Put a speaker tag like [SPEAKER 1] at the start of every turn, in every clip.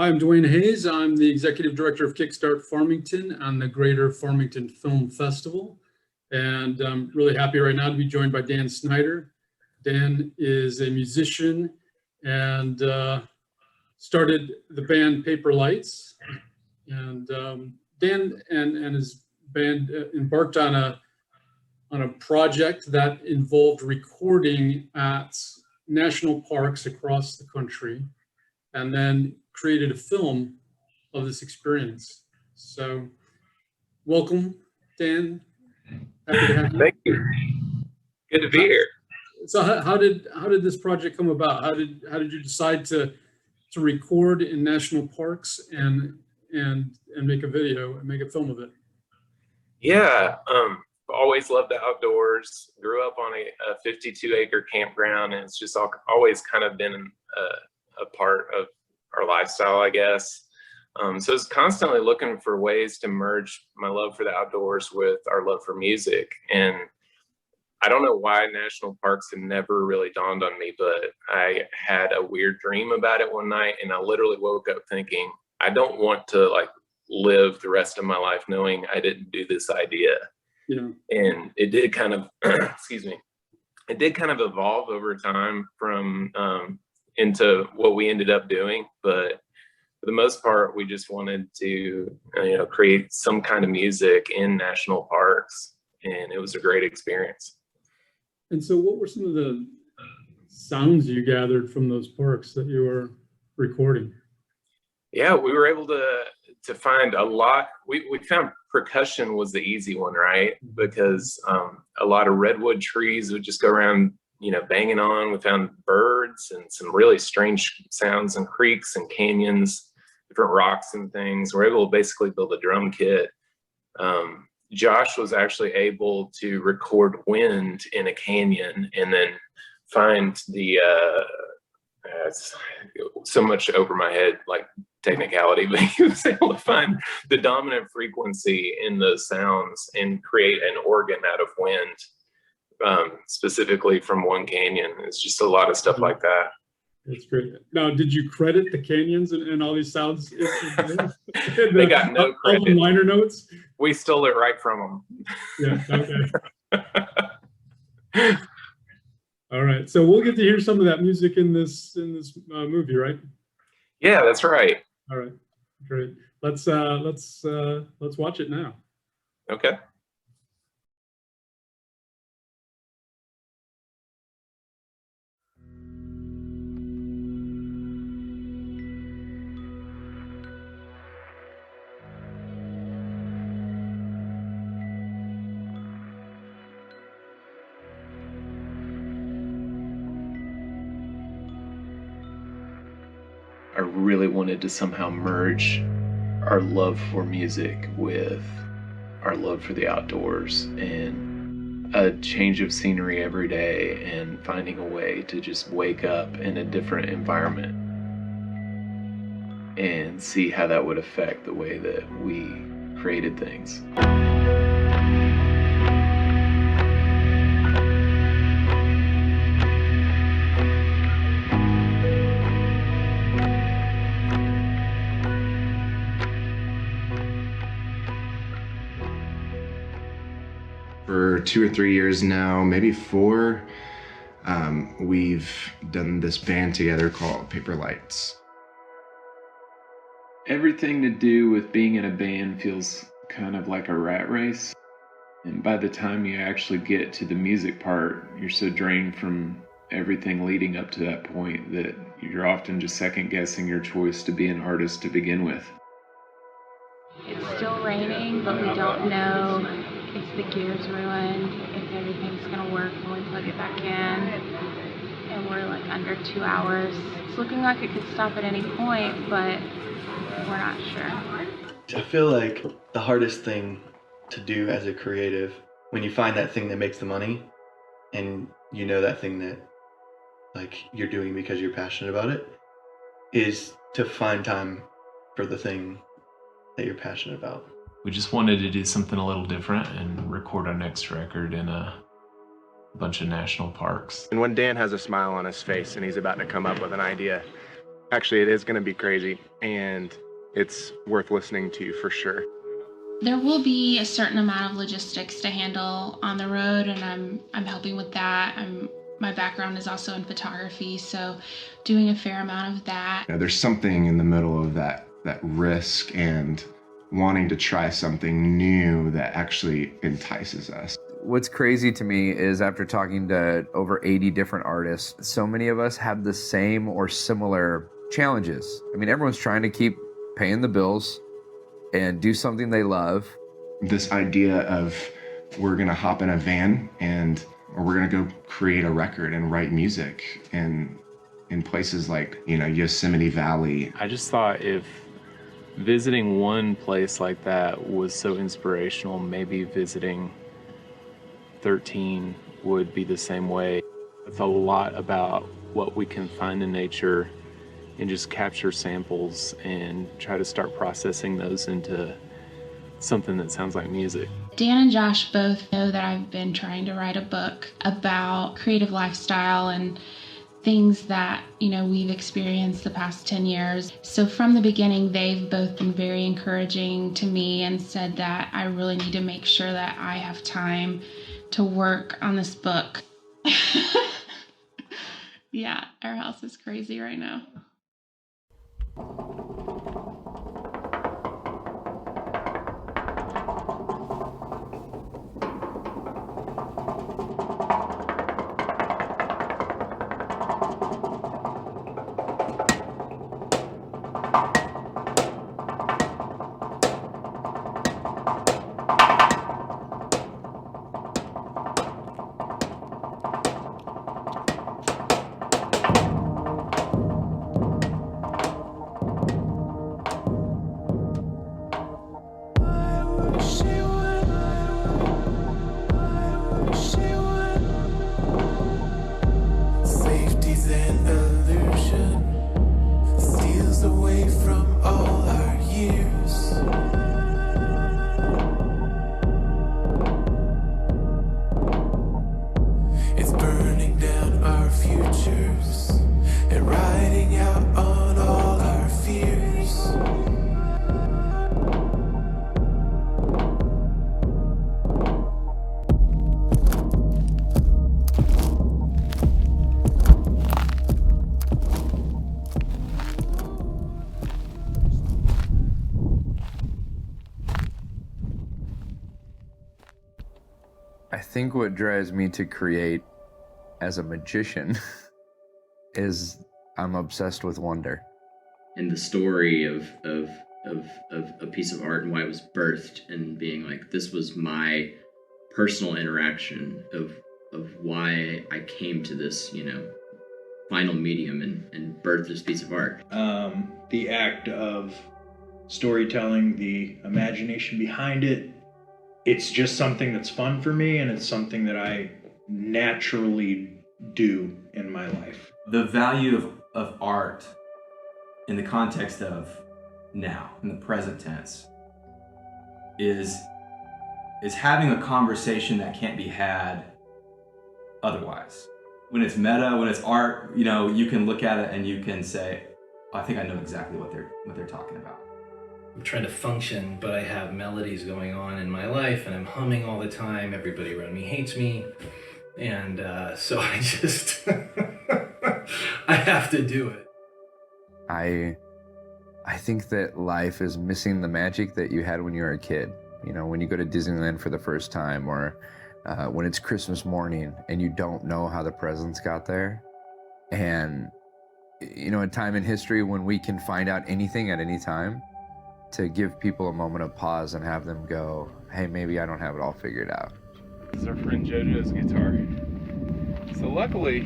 [SPEAKER 1] Hi, I'm Dwayne Hayes. I'm the Executive Director of KickstART Farmington and the Greater Farmington Film Festival. And I'm really happy right now to be joined by Dan Snyder. Dan is a musician and started the band Paper Lights. And Dan and his band embarked on a project that involved recording at national parks across the country, and then created a film of this experience. So welcome, Dan. Happy to have you.
[SPEAKER 2] Thank you. Good to be here.
[SPEAKER 1] So how did this project come about? How did you decide to record in national parks and make a video and make a film of it?
[SPEAKER 2] Yeah, always loved the outdoors. Grew up on a 52-acre campground, and it's just always kind of been a part of our lifestyle, I guess. So it's constantly looking for ways to merge my love for the outdoors with our love for music. And I don't know why national parks have never really dawned on me, but I had a weird dream about it one night, and I literally woke up thinking, I don't want to live the rest of my life knowing I didn't do this idea.
[SPEAKER 1] Yeah.
[SPEAKER 2] And it did kind of, excuse me, it did kind of evolve over time from into what we ended up doing. But for the most part, we just wanted to, create some kind of music in national parks, and it was a great experience.
[SPEAKER 1] And so what were some of the sounds you gathered from those parks that you were recording?
[SPEAKER 2] Yeah, we were able to find a lot. We found percussion was the easy one, right? Because a lot of redwood trees would just go around, banging on. We found birds and some really strange sounds and creeks and canyons, different rocks and things. We're able to basically build a drum kit. Josh was actually able to record wind in a canyon and then find the so much over my head, technicality, but he was able to find the dominant frequency in those sounds and create an organ out of wind, specifically from one canyon. It's just a lot of stuff like that.
[SPEAKER 1] That's great. Now, did you credit the canyons and all these sounds?
[SPEAKER 2] They got no credit.
[SPEAKER 1] All the liner notes?
[SPEAKER 2] We stole it right from them.
[SPEAKER 1] Yeah, okay. All right. So we'll get to hear some of that music in this movie, right?
[SPEAKER 2] Yeah, that's right.
[SPEAKER 1] All right. Great. Let's watch it now.
[SPEAKER 2] Okay. I really wanted to somehow merge our love for music with our love for the outdoors and a change of scenery every day and finding a way to just wake up in a different environment and see how that would affect the way that we created things.
[SPEAKER 3] For 2 or 3 years now, maybe 4, we've done this band together called Paper Lights.
[SPEAKER 4] Everything to do with being in a band feels kind of like a rat race. And by the time you actually get to the music part, you're so drained from everything leading up to that point that you're often just second guessing your choice to be an artist to begin with.
[SPEAKER 5] It's still raining, but we don't know if the gear's ruined, if everything's gonna work when we plug it back in. And we're under 2 hours. It's looking like it could stop at any point, but we're not sure.
[SPEAKER 6] I feel like the hardest thing to do as a creative, when you find that thing that makes the money and that thing that you're doing because you're passionate about it, is to find time for the thing that you're passionate about.
[SPEAKER 4] We just wanted to do something a little different and record our next record in a bunch of national parks.
[SPEAKER 7] And when Dan has a smile on his face and he's about to come up with an idea,
[SPEAKER 3] Actually, it is going to be crazy, and it's worth listening to for sure.
[SPEAKER 5] There will be a certain amount of logistics to handle on the road, and I'm helping with that. My background is also in photography, so doing a fair amount of that.
[SPEAKER 3] You know, there's something in the middle of that risk and wanting to try something new that actually entices us.
[SPEAKER 7] What's crazy to me is after talking to over 80 different artists, so many of us have the same or similar challenges. I mean, everyone's trying to keep paying the bills and do something they love.
[SPEAKER 3] This idea of we're gonna hop in a van or we're gonna go create a record and write music in places like, you know, Yosemite Valley.
[SPEAKER 4] I just thought if visiting one place like that was so inspirational, maybe visiting 13 would be the same way. It's a lot about what we can find in nature and just capture samples and try to start processing those into something that sounds like music.
[SPEAKER 5] Dan and Josh both know that I've been trying to write a book about creative lifestyle and things that, you know, we've experienced the past 10 years. So from the beginning, they've both been very encouraging to me and said that I really need to make sure that I have time to work on this book. Yeah, our house is crazy right now.
[SPEAKER 7] I think what drives me to create as a magician is I'm obsessed with wonder.
[SPEAKER 8] And the story of a piece of art and why it was birthed and being like, this was my personal interaction of why I came to this, you know, final medium and birthed this piece of art.
[SPEAKER 9] The act of storytelling, the imagination behind it, it's just something that's fun for me, and it's something that I naturally do in my life.
[SPEAKER 10] The value of art in the context of now, in the present tense, is having a conversation that can't be had otherwise. When it's meta, when it's art, you know, you can look at it and you can say, oh, I think I know exactly what they're talking about.
[SPEAKER 11] I'm trying to function, but I have melodies going on in my life and I'm humming all the time. Everybody around me hates me. And so I just, I have to do it.
[SPEAKER 7] I think that life is missing the magic that you had when you were a kid. You know, when you go to Disneyland for the first time, or when it's Christmas morning and you don't know how the presents got there. And, you know, a time in history when we can find out anything at any time, to give people a moment of pause and have them go, hey, maybe I don't have it all figured out.
[SPEAKER 4] This is our friend JoJo's guitar. So luckily,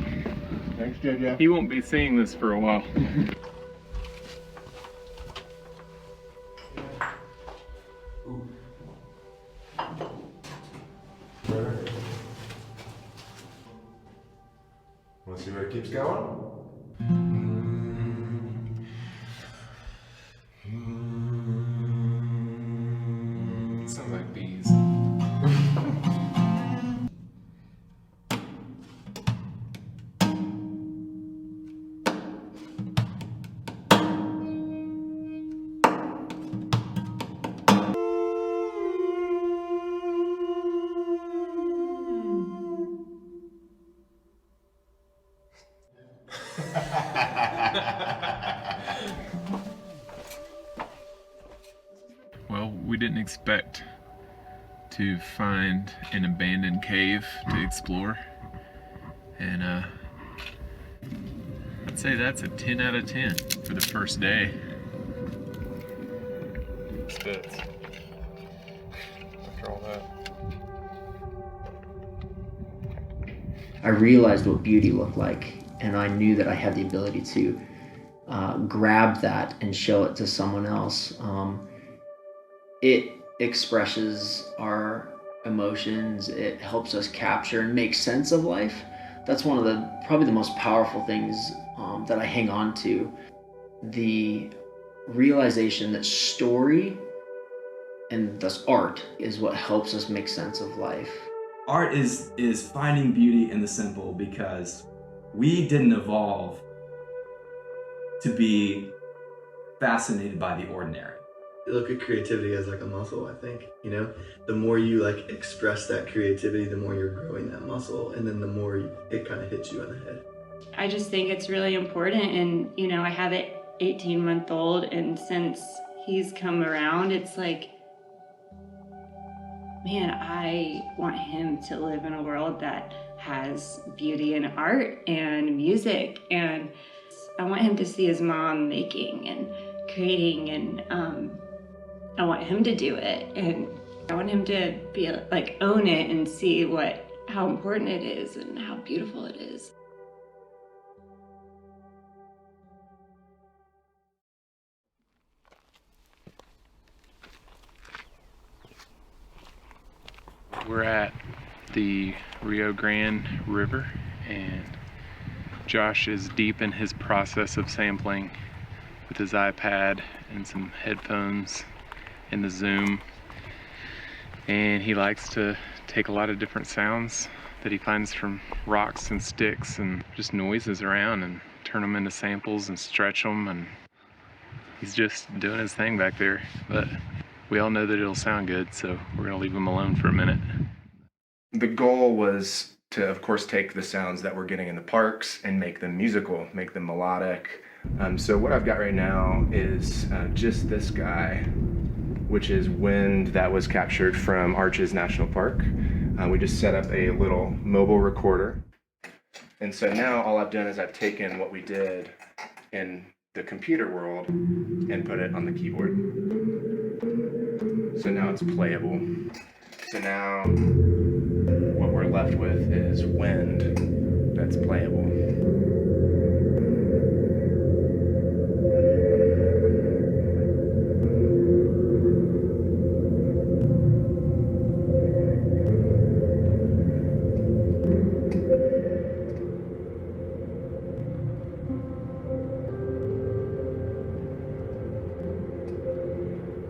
[SPEAKER 9] Thanks, JoJo.
[SPEAKER 4] he won't be seeing this for a while.
[SPEAKER 3] Want to see where it keeps going?
[SPEAKER 2] Sounds like bees.
[SPEAKER 4] Well, we didn't expect to find an abandoned cave to explore, and I'd say that's a 10 out of 10 for the first day. Spits. After all that.
[SPEAKER 12] I realized what beauty looked like, and I knew that I had the ability to grab that and show it to someone else. It expresses our emotions. It helps us capture and make sense of life. That's one of probably the most powerful things that I hang on to. The realization that story and thus art is what helps us make sense of life.
[SPEAKER 10] Art is finding beauty in the simple, because we didn't evolve to be fascinated by the ordinary.
[SPEAKER 6] Look at creativity as like a muscle, I think. You know, the more you like express that creativity, the more you're growing that muscle, and then the more it kind of hits you in the head.
[SPEAKER 5] I just think it's really important, and you know, I have an 18-month-old, and since he's come around, it's like, man, I want him to live in a world that has beauty and art and music, and I want him to see his mom making and creating, and I want him to do it, and I want him to be like own it and see how important it is and how beautiful it is.
[SPEAKER 4] We're at the Rio Grande River, and Josh is deep in his process of sampling with his iPad and some headphones and the Zoom. And he likes to take a lot of different sounds that he finds from rocks and sticks and just noises around and turn them into samples and stretch them, and he's just doing his thing back there. But we all know that it'll sound good, so we're gonna leave him alone for a minute.
[SPEAKER 3] The goal was to, of course, take the sounds that we're getting in the parks and make them musical, make them melodic. So what I've got right now is just this guy, which is wind that was captured from Arches National Park. We just set up a little mobile recorder. And so now all I've done is I've taken what we did in the computer world and put it on the keyboard. So now it's playable. So now what we're left with is wind that's playable.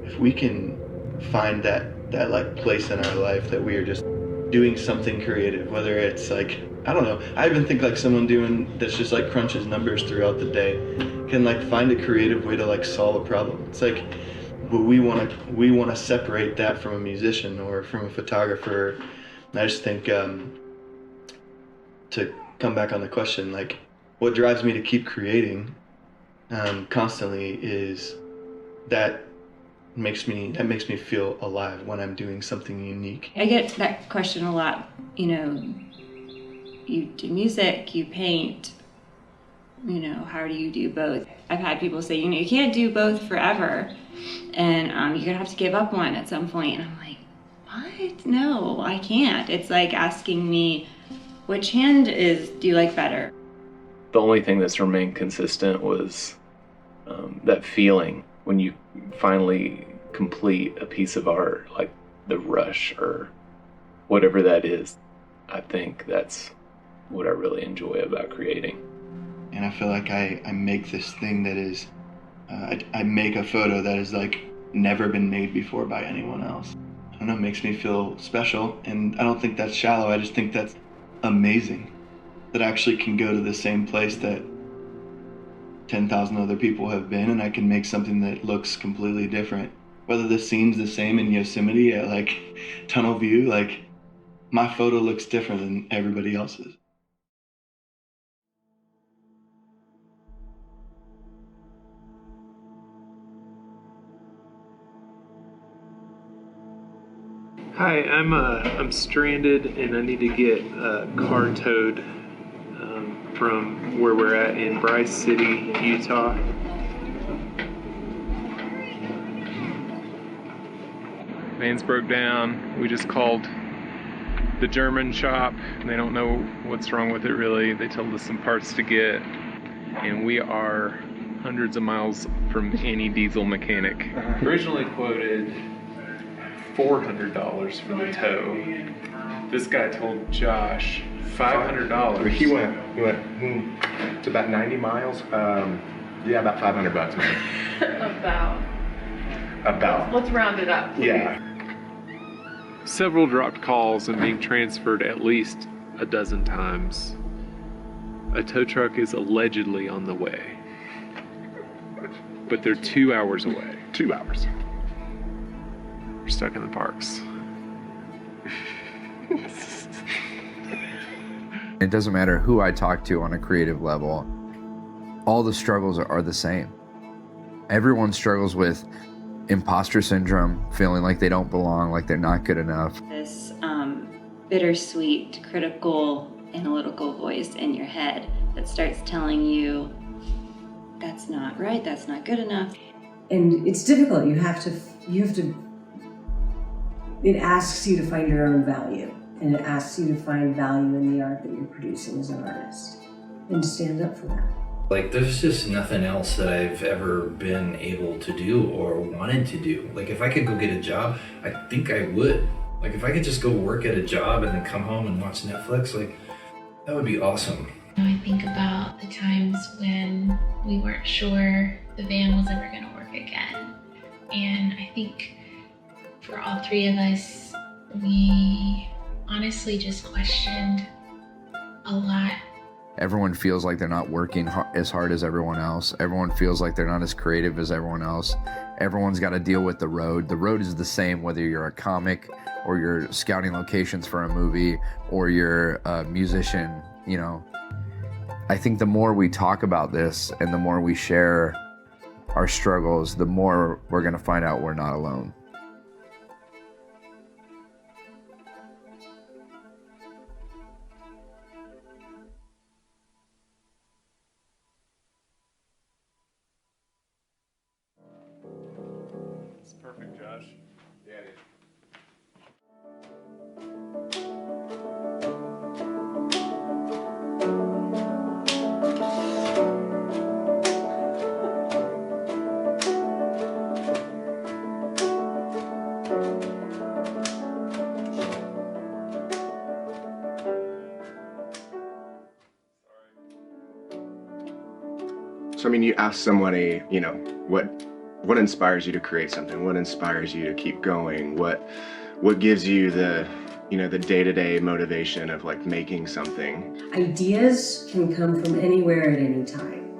[SPEAKER 6] If we can find that like place in our life that we are just doing something creative, whether it's like, I don't know, I even think like someone that's just like crunches numbers throughout the day can like find a creative way to like solve a problem. It's like, we want to separate that from a musician or from a photographer. And I just think to come back on the question, like what drives me to keep creating constantly is that makes me feel alive when I'm doing something unique.
[SPEAKER 5] I get that question a lot. You know, you do music, you paint, you know, how do you do both? I've had people say, you know, you can't do both forever, and you're gonna have to give up one at some point. And I'm like, what? No, I can't. It's like asking me, which hand do you like better?
[SPEAKER 2] The only thing that's remained consistent was that feeling when you finally complete a piece of art, like the rush or whatever that is. I think that's what I really enjoy about creating.
[SPEAKER 6] And I feel like I make this thing that is, I make a photo that is like never been made before by anyone else. I don't know, it makes me feel special, and I don't think that's shallow, I just think that's amazing. That I actually can go to the same place that 10,000 other people have been, and I can make something that looks completely different. Whether the scene's the same in Yosemite at like Tunnel View, like my photo looks different than everybody else's.
[SPEAKER 4] Hi, I'm stranded and I need to get a car towed from where we're at in Bryce City, Utah. Vans broke down. We just called the German shop. They don't know what's wrong with it really. They told us some parts to get, and we are hundreds of miles from any diesel mechanic. Originally quoted $400 for the tow. This guy told Josh $500.
[SPEAKER 3] He went to about 90 miles. Yeah, about $500 maybe. About.
[SPEAKER 13] Let's round it up.
[SPEAKER 3] Yeah.
[SPEAKER 4] Several dropped calls and being transferred at least a dozen times. A tow truck is allegedly on the way, but they're 2 hours away.
[SPEAKER 3] 2 hours.
[SPEAKER 4] We're stuck in the parks.
[SPEAKER 7] It doesn't matter who I talk to on a creative level, all the struggles are the same. Everyone struggles with imposter syndrome, feeling like they don't belong, like they're not good enough.
[SPEAKER 14] This bittersweet, critical, analytical voice in your head that starts telling you, that's not right, that's not good enough.
[SPEAKER 13] And it's difficult. You have to, it asks you to find your own value. And it asks you to find value in the art that you're producing as an artist. And to stand up for that.
[SPEAKER 11] Like, there's just nothing else that I've ever been able to do or wanted to do. Like, if I could go get a job, I think I would. Like, if I could just go work at a job and then come home and watch Netflix, like, that would be awesome.
[SPEAKER 5] I think about the times when we weren't sure the van was ever going to work again. And I think for all three of us, we honestly just questioned a lot.
[SPEAKER 7] Everyone feels like they're not working as hard as everyone else. Everyone feels like they're not as creative as everyone else. Everyone's got to deal with the road. The road is the same whether you're a comic or you're scouting locations for a movie or you're a musician, you know. I think the more we talk about this and the more we share our struggles, the more we're going to find out we're not alone.
[SPEAKER 4] Perfect, Josh.
[SPEAKER 3] Yeah, it is. So, I mean, you ask somebody, you know, what inspires you to create something? What inspires you to keep going? What gives you the, you know, the day-to-day motivation of like making something?
[SPEAKER 13] Ideas can come from anywhere at any time.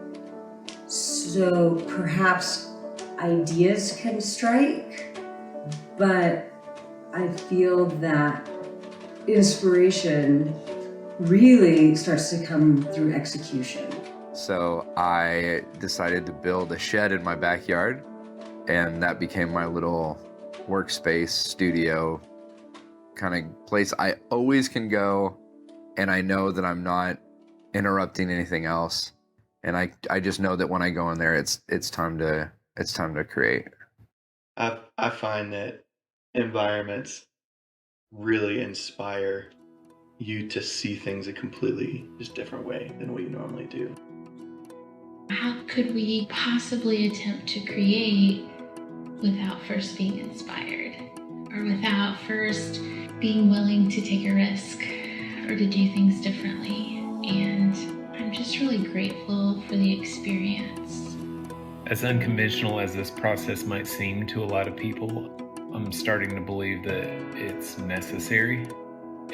[SPEAKER 13] So perhaps ideas can strike, but I feel that inspiration really starts to come through execution.
[SPEAKER 7] So I decided to build a shed in my backyard, and that became my little workspace, studio kind of place. I always can go, and I know that I'm not interrupting anything else. And I just know that when I go in there, it's time to create.
[SPEAKER 6] I find that environments really inspire you to see things a completely just different way than what you normally do.
[SPEAKER 5] How could we possibly attempt to create without first being inspired, or without first being willing to take a risk or to do things differently? And I'm just really grateful for the experience.
[SPEAKER 4] As unconventional as this process might seem to a lot of people, I'm starting to believe that it's necessary,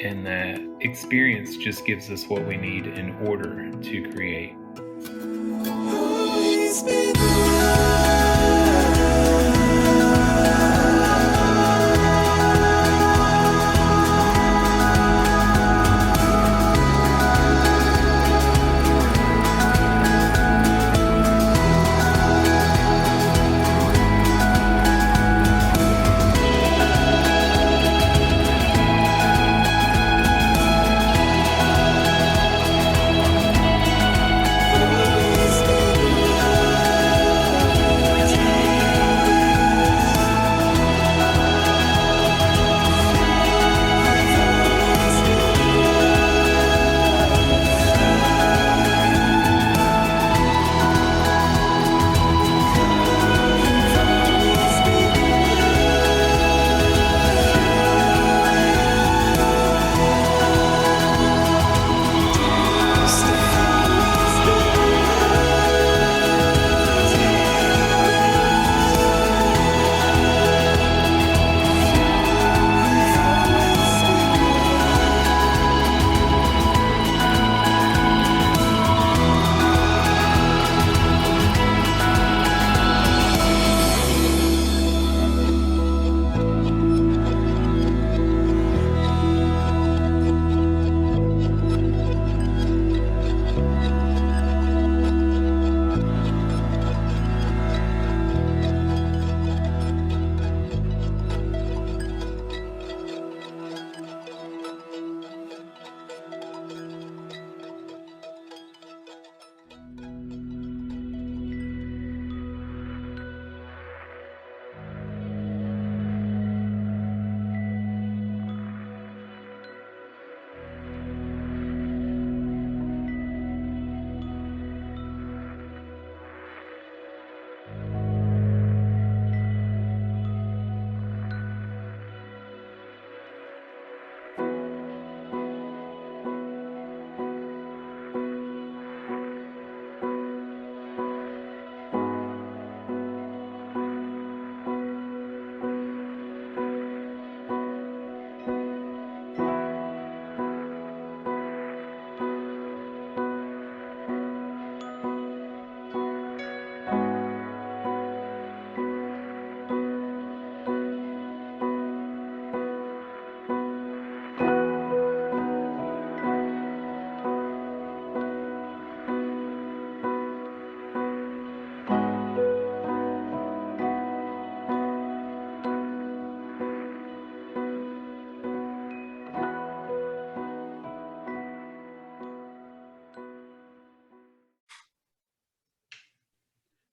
[SPEAKER 4] and that experience just gives us what we need in order to create.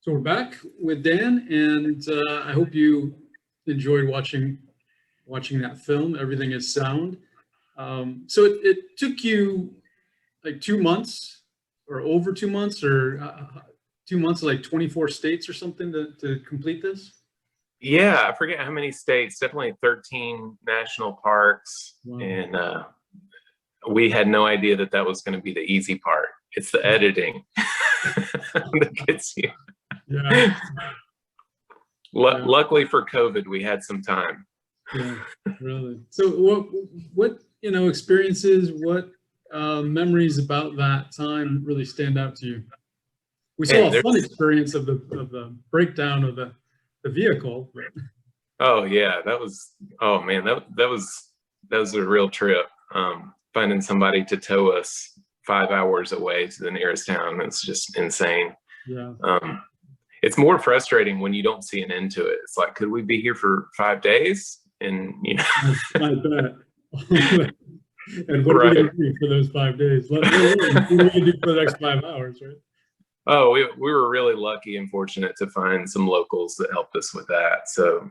[SPEAKER 1] So we're back with Dan, and I hope you enjoyed watching that film. Everything is sound. So it took you like 2 months, or over 2 months, or 2 months, like 24 states or something to complete this?
[SPEAKER 2] Yeah, I forget how many states, definitely 13 national parks. Wow. And we had no idea that was going to be the easy part. It's the editing that gets you.
[SPEAKER 1] Yeah.
[SPEAKER 2] Luckily for COVID, we had some time.
[SPEAKER 1] Yeah, really. So what experiences, what memories about that time really stand out to you? We saw a fun experience of the breakdown of the vehicle. But.
[SPEAKER 2] Oh yeah, that was that was a real trip. Finding somebody to tow us 5 hours away to the nearest town, it's just insane.
[SPEAKER 1] Yeah.
[SPEAKER 2] It's more frustrating when you don't see an end to it. It's like, could we be here for 5 days? And
[SPEAKER 1] I bet. And what are we going to do for those 5 days? What are we going to do for the next 5 hours, right?
[SPEAKER 2] Oh, we were really lucky and fortunate to find some locals that helped us with that. So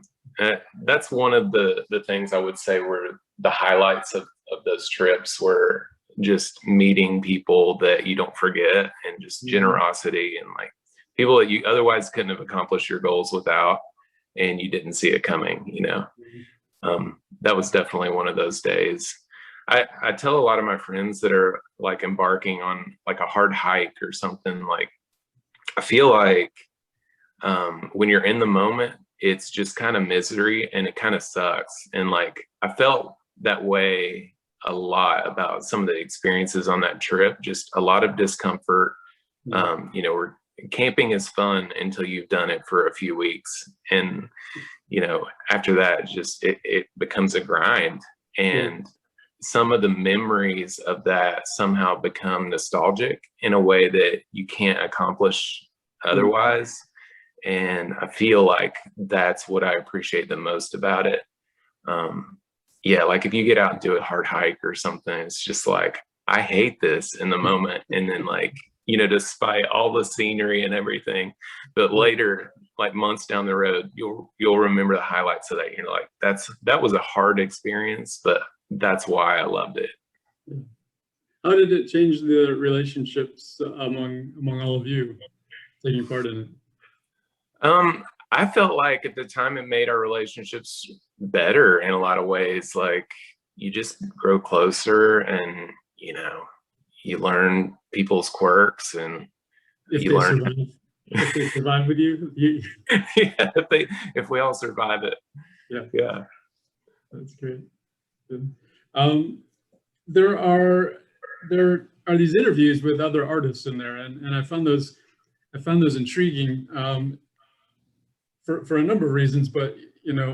[SPEAKER 2] that's one of the things I would say were the highlights of those trips, were just meeting people that you don't forget, and just generosity, and like people that you otherwise couldn't have accomplished your goals without, and you didn't see it coming, that was definitely one of those days. I tell a lot of my friends that are like embarking on like a hard hike or something, like, I feel like when you're in the moment, it's just kind of misery and it kind of sucks. And like, I felt that way a lot about some of the experiences on that trip, just a lot of discomfort. Camping is fun until you've done it for a few weeks. And, after that, just it becomes a grind. And some of the memories of that somehow become nostalgic in a way that you can't accomplish otherwise. And I feel like that's what I appreciate the most about it. Like if you get out and do a hard hike or something, it's just like, I hate this in the moment. And then like, despite all the scenery and everything, but later, like months down the road, you'll remember the highlights of that. You're like, that was a hard experience, but that's why I loved it.
[SPEAKER 1] How did it change the relationships among all of you taking part in it?
[SPEAKER 2] I felt like at the time it made our relationships better in a lot of ways. Like you just grow closer, and you learn people's quirks, and
[SPEAKER 1] if they survive with you.
[SPEAKER 2] Yeah, if we all survive it. Yeah.
[SPEAKER 1] That's great. Good. There are these interviews with other artists in there, and I found those intriguing for a number of reasons. But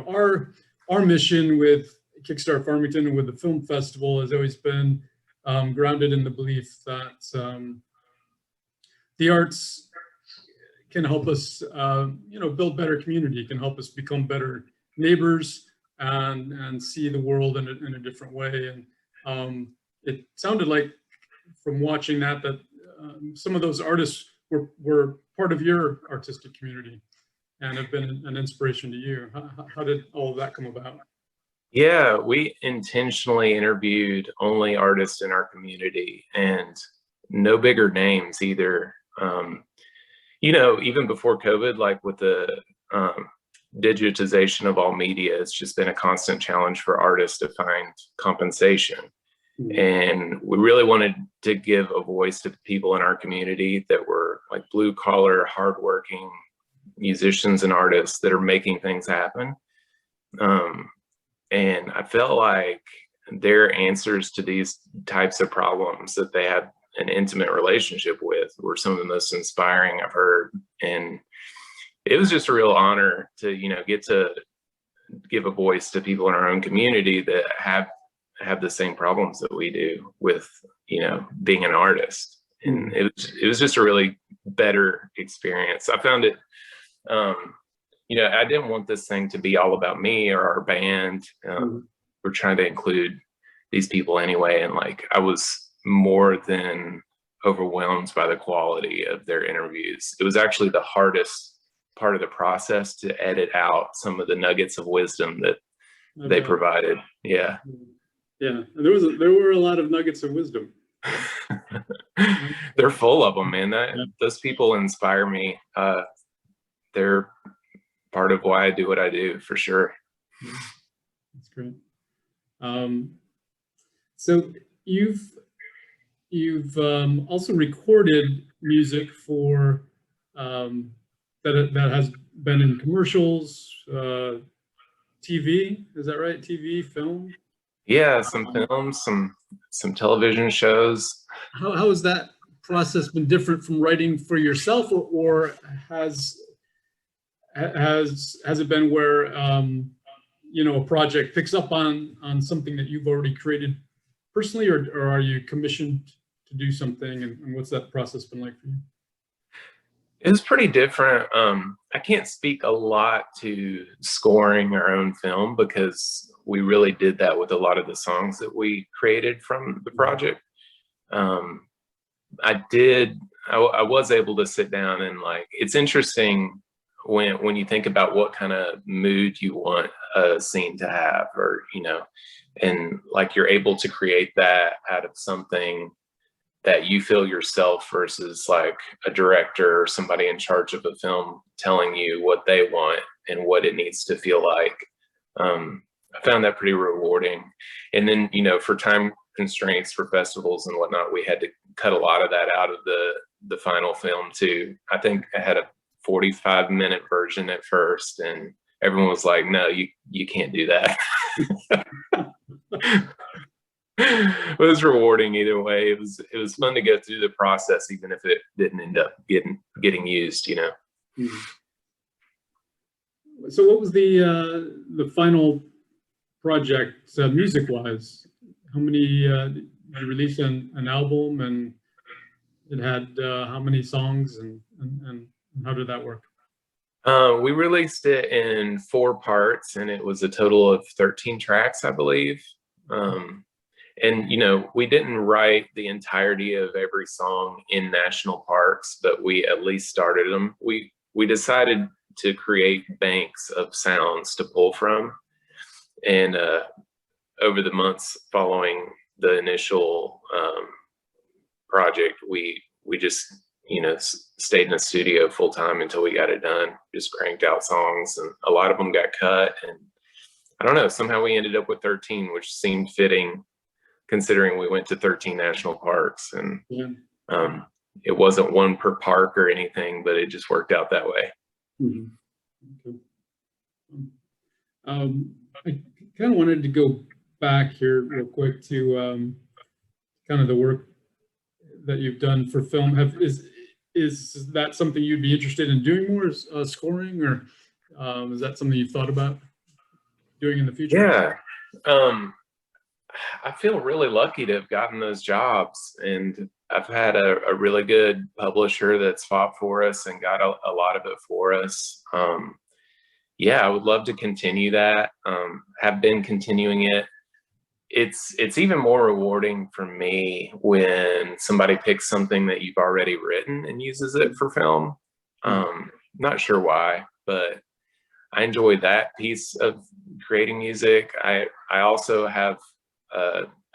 [SPEAKER 1] our mission with KickstART Farmington and with the film festival has always been grounded in the belief that the arts can help us build better community, can help us become better neighbors, and see the world in a different way. And it sounded like from watching that some of those artists were part of your artistic community and have been an inspiration to you. How did all of that come about?
[SPEAKER 2] Yeah, we intentionally interviewed only artists in our community, and no bigger names either. Even before COVID, like with the digitization of all media, it's just been a constant challenge for artists to find compensation. And we really wanted to give a voice to people in our community that were like blue collar, hardworking musicians and artists that are making things happen. And I felt like their answers to these types of problems that they had an intimate relationship with were some of the most inspiring I've heard. And it was just a real honor to, get to give a voice to people in our own community that have the same problems that we do with, being an artist. And it was just a really better experience. I found it, I didn't want this thing to be all about me or our band. We're trying to include these people anyway. And like, I was more than overwhelmed by the quality of their interviews. It was actually the hardest part of the process to edit out some of the nuggets of wisdom that they provided. Yeah.
[SPEAKER 1] Yeah, and there were a lot of nuggets of wisdom.
[SPEAKER 2] They're full of them, man. Those people inspire me. They're part of why I do what I do, for sure.
[SPEAKER 1] That's great. So you've also recorded music for that has been in commercials, TV. Is that right? TV, film.
[SPEAKER 2] Yeah, some films, some television shows.
[SPEAKER 1] How has that process been different from writing for yourself, or has it been where a project picks up on something that you've already created personally, or are you commissioned to do something, and what's that process been like for you?
[SPEAKER 2] It was pretty different. I can't speak a lot to scoring our own film because we really did that with a lot of the songs that we created from the project. I was able to sit down and it's interesting when you think about what kind of mood you want a scene to have, or, and you're able to create that out of something that you feel yourself versus a director or somebody in charge of a film telling you what they want and what it needs to feel like. I found that pretty rewarding. And then, for time constraints for festivals and whatnot, we had to cut a lot of that out of the final film too. I think I had a 45-minute version at first, and everyone was like, no, you can't do that. It was rewarding either way. It was fun to go through the process, even if it didn't end up getting used,
[SPEAKER 1] Mm-hmm. So what was the final project music-wise? How many did you release an album, and it had how many songs, and how did that work?
[SPEAKER 2] We released it in 4 parts, and it was a total of 13 tracks, I believe. And, we didn't write the entirety of every song in national parks, but we at least started them. We decided to create banks of sounds to pull from. And over the months following the initial project, we just, stayed in the studio full time until we got it done, just cranked out songs, and a lot of them got cut. And I don't know, somehow we ended up with 13, which seemed fitting considering we went to 13 national parks, and it wasn't one per park or anything, but it just worked out that way.
[SPEAKER 1] Mm-hmm. Okay. I kind of wanted to go back here real quick to kind of the work that you've done for film. Is that something you'd be interested in doing more, scoring, or is that something you've thought about doing in the future?
[SPEAKER 2] Yeah. I feel really lucky to have gotten those jobs, and I've had a really good publisher that's fought for us and got a lot of it for us. Yeah, I would love to continue that. Have been continuing it. It's even more rewarding for me when somebody picks something that you've already written and uses it for film. Not sure why, but I enjoy that piece of creating music. I also have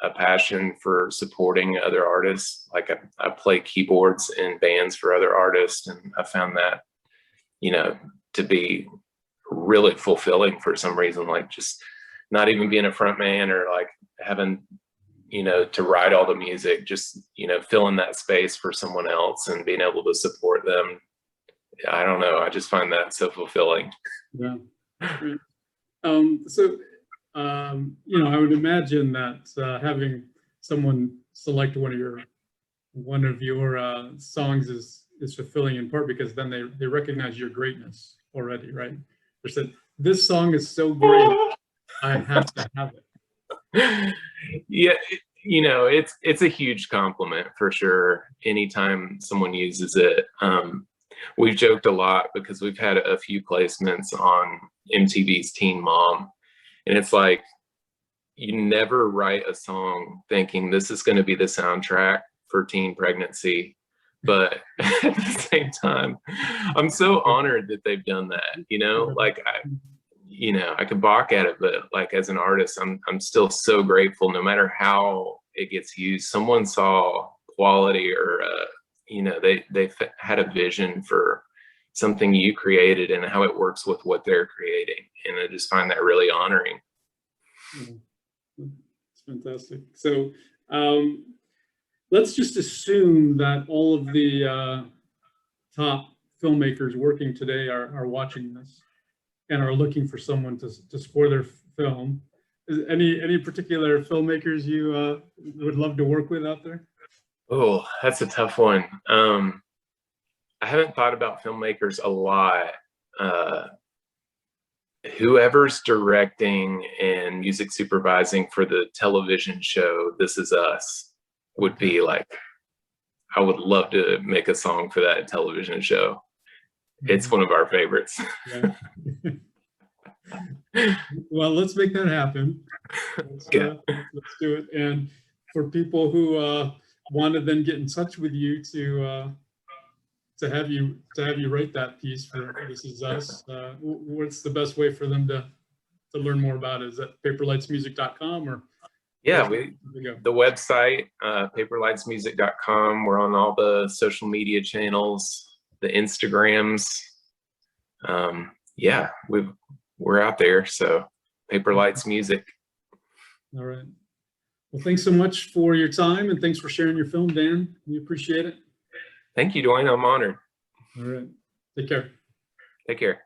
[SPEAKER 2] a passion for supporting other artists. I play keyboards in bands for other artists, and I found that, to be really fulfilling for some reason, just not even being a front man or having, to write all the music, just, filling that space for someone else and being able to support them. I don't know. I just find that so fulfilling.
[SPEAKER 1] Yeah. So, I would imagine that having someone select one of your songs is fulfilling, in part because then they recognize your greatness already, right? They said, this song is so great, I have to have it.
[SPEAKER 2] Yeah, it's a huge compliment for sure. Anytime someone uses it. We've joked a lot because we've had a few placements on MTV's Teen Mom. And it's you never write a song thinking this is going to be the soundtrack for teen pregnancy. but at the same time, I'm so honored that they've done that, you know, like I could balk at it, but like as an artist, I'm still so grateful. No matter how it gets used, someone saw quality, or you know, they had a vision for something you created and how it works with what they're creating, and I just find that really honoring.
[SPEAKER 1] It's fantastic. So let's just assume that all of the top filmmakers working today are watching this and are looking for someone to score their film. Is any particular filmmakers you would love to work with out there?
[SPEAKER 2] Oh, that's a tough one. I haven't thought about filmmakers a lot. Whoever's directing and music supervising for the television show This Is Us would be like, I would love to make a song for that television show. It's one of our favorites.
[SPEAKER 1] Yeah. Well, let's make that happen. Let's do it. And for people who want to then get in touch with you to have you write that piece for This Is Us, what's the best way for them to learn more about it? Is that paperlightsmusic.com or?
[SPEAKER 2] Yeah, the website, paperlightsmusic.com. We're on all the social media channels, the Instagrams. Yeah, we're out there. So Paper Lights Music.
[SPEAKER 1] All right. Well, thanks so much for your time, and thanks for sharing your film, Dan. We appreciate it.
[SPEAKER 2] Thank you, Dwayne. I'm honored.
[SPEAKER 1] All right. Take care.
[SPEAKER 2] Take care.